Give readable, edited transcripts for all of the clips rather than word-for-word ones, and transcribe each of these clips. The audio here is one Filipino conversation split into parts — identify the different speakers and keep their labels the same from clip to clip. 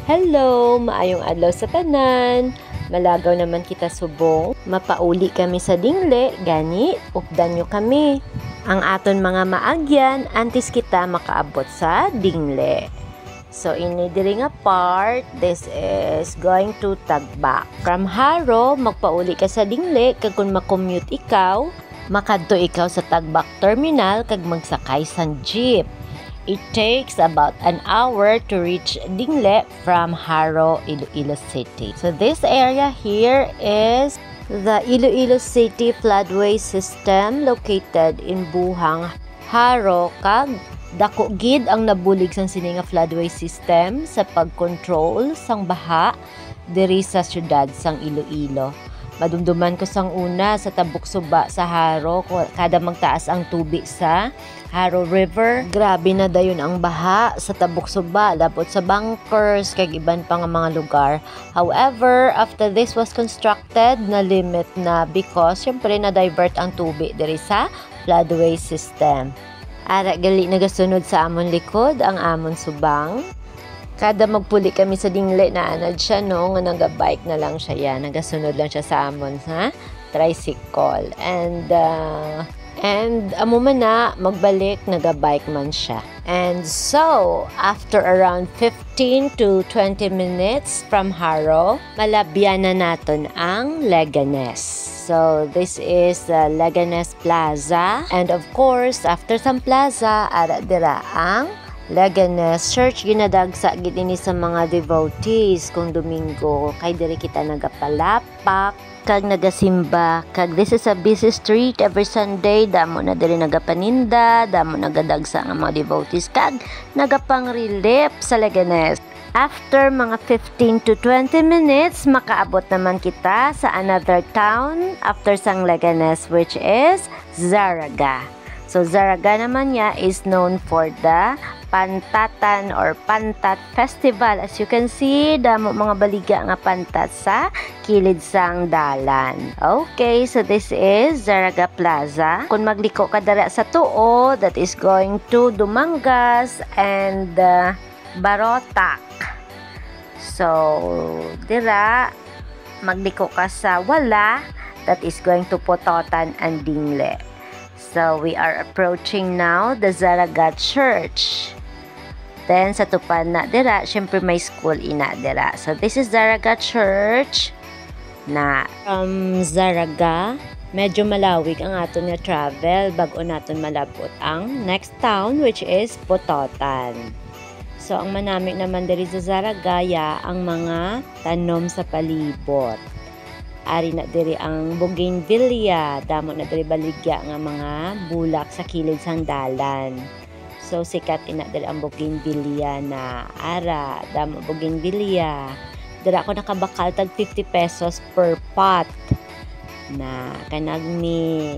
Speaker 1: Hello, maayong adlaw sa tanan. Malagaw naman kita subong. Mapauli kami sa dingle, gani, updan nyo kami. Ang aton mga maagyan, antes kita makaabot sa dingle. So, diri nga part, this is going to Tagbak. From Haro, magpauli ka sa dingle, kag kung makommute ikaw, makadto ikaw sa Tagbak Terminal, kag magsakay sa jeep. It takes about an hour to reach Dingle from Haro, Iloilo City. So this area here is the Iloilo City floodway system located in Buhang, Haro, kag dako gid ang nabulig sang sini nga floodway system sa pagkontrol sang baha diri sa syudad sang Iloilo. Madumduman ko sang una sa Tabuk Suba sa Haro, kada magtaas ang tubig sa Haro River. Grabe na dayon ang baha sa Tabuk Suba, labot sa bunkers, kag iban pa nga mga lugar. However, after this was constructed, na limit na because syempre na divert ang tubig diri sa floodway system. Ara gali nagasunod sa amon likod ang amon subang. Kada magpuli kami sa dingle na anad siya, no, nga naga-bike na lang siya yan. Nagasunod lang siya sa amon, ha? Tricycle. And amo man na, magbalik, naga-bike man siya. And so, after around 15 to 20 minutes from Haro, malabyan na natin ang Leganes. So, this is the Leganes Plaza. And of course, after sa plaza, ara dira ang Leganes Church. Ginadagsa gid ini sa mga devotees kung Domingo, kay diri kita nagapalapak kag nagasimba. Kag this is a busy street every Sunday, damo na diri nagapaninda, damo nagadagsa nga mga devotees kag nagapang-relief sa Leganes. After mga 15 to 20 minutes, makaabot naman kita sa another town after sang Leganes, which is Zaraga. So Zaraga naman niya is known for the Pantatan or Pantat Festival. As you can see, damo mga baliga nga pantat sa kilid sang dalan. Okay, so this is Zaraga Plaza. Kung magliko ka dara sa tuo, that is going to Dumangas and Barotac. So, dira magliko ka sa Wala, that is going to Pototan and Dingle. So, we are approaching now the Zaraga Church. Then, sa tupan na dira, syempre may school ina dira. So, this is Zaraga Church na from Zaraga. Medyo malawig ang aton nga travel bago naton malabot ang next town, which is Pototan. So, ang manami naman diri sa Zaraga, ang mga tanom sa palibot. Ari na diri ang bougainvillea, damo na diri baligya nga mga bulak sa kilid sang dalan. So sikat ina diri ang bougainvillea na ara, damo bougainvillea. Dira ako nakabakal tag 50 pesos per pot. Na kanag ni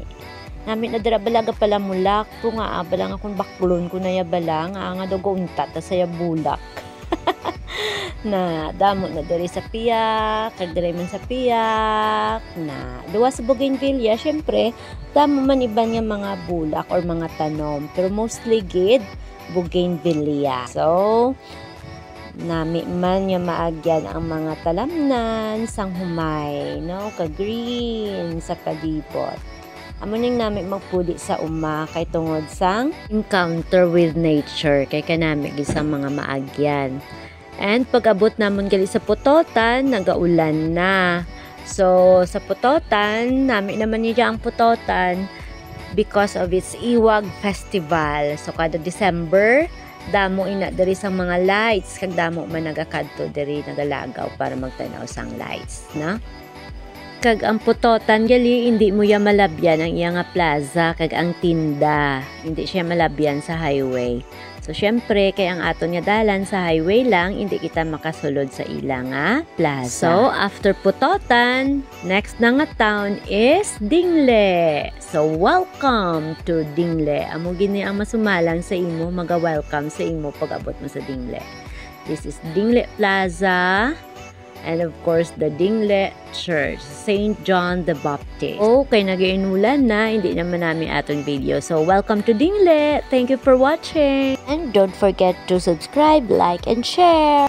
Speaker 1: nami na dira balaga pala mulak ko nga balang akong baklon ko na ya balang nga dogo untat ta saya bulak. Na damo na diri sa piyak, kag diri man sa piyak, na duwa sa bougainvillea, syempre damo man iban nga mga bulak or mga tanom, pero mostly gid bougainvillea. So nami man nga maagyan ang mga talamnan sang humay, no, ka green sa palibot. Amo ning nami magpuli sa uma kay tungod sang encounter with nature, kay kanami gid sang mga maagyan. And pag-abot namon gali sa Pototan, nagaulan na. So, sa Pototan, nami naman niya ang Pototan because of its Iwag Festival. So, kada December, damo ina diri sang mga lights. Kag damo man nagakadto diri nagalagaw para magtanaw sang lights, na? Kag ang Pototan gali, hindi mo ya malabyan ang iya nga plaza, kag ang tinda. Hindi siya malabyan sa highway. So, syempre, kay ang aton nga dalan sa highway lang, hindi kita makasulod sa ilang plaza. So, after Pototan, next na nga town is Dingle. So, welcome to Dingle. Amo gini ang masumalang sa imo, maga-welcome sa imo pag-abot mo sa Dingle. This is Dingle Plaza. And of course, the Dingle Church, St. John the Baptist. Okay, nag-iinulan na, hindi naman namin aton video. So, welcome to Dingle. Thank you for watching. And don't forget to subscribe, like, and share.